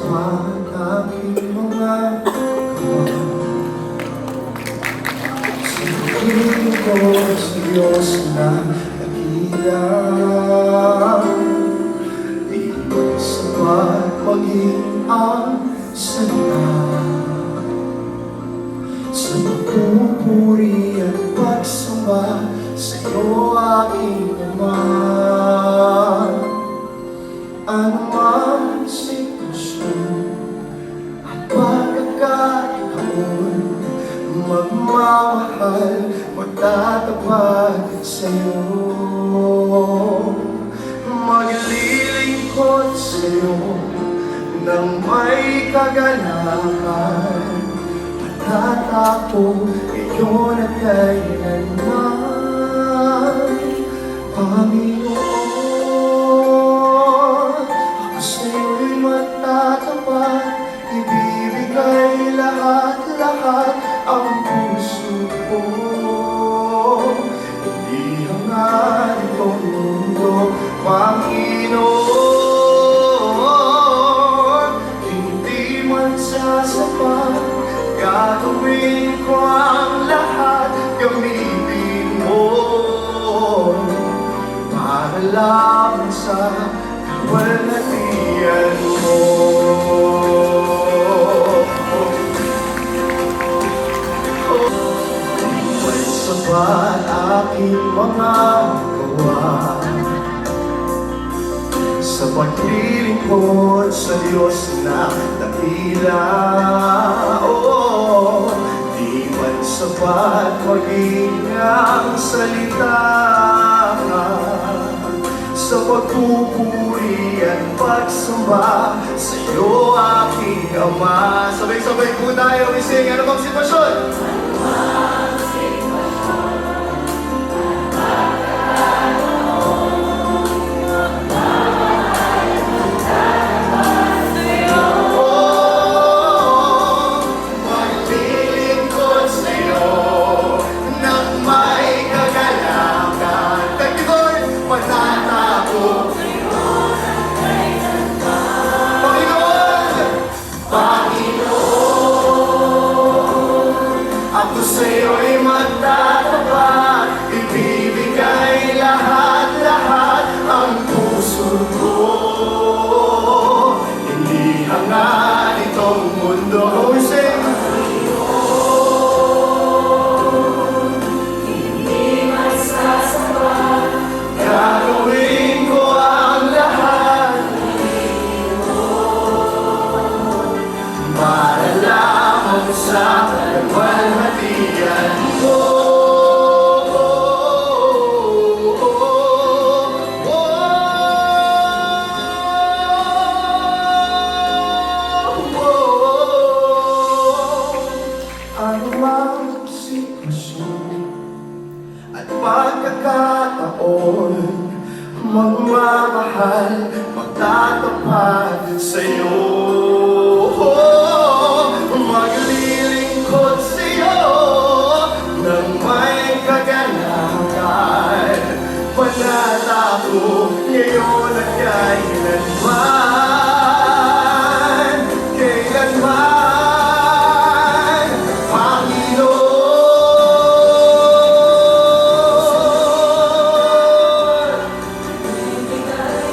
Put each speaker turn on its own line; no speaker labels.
sapat aking mga gawa. Sinihin ko sa Diyos na dakila. Di ko sapat maging ang salita sa pagpupuri at pagsamba sa'yo aking Ama. Anumang sitwasyon at pagkakataon, magmamahal, magtatapat sa'yo. Maglilingkod sa'yo nang may kagalakan, pagkatapos ngayon at kailanman. Panginoon, ako sa'yo'y matatapat, ibibigay lahat-lahat ang puso ko. Hindi hangad itong mundo, Panginoon, hindi man sasapat, gagawin ko ang lahat, gamitin mo para lang sa kawalhatian mo. May sapat aking mga gawa sa paglilingkod sa Diyos na dakila. Oh, di man sapat maging ang salita sa pagpupuri at pagsamba sa'yo aking Ama. Sabay-sabay po tayo ising. Ano bang sitwasyon?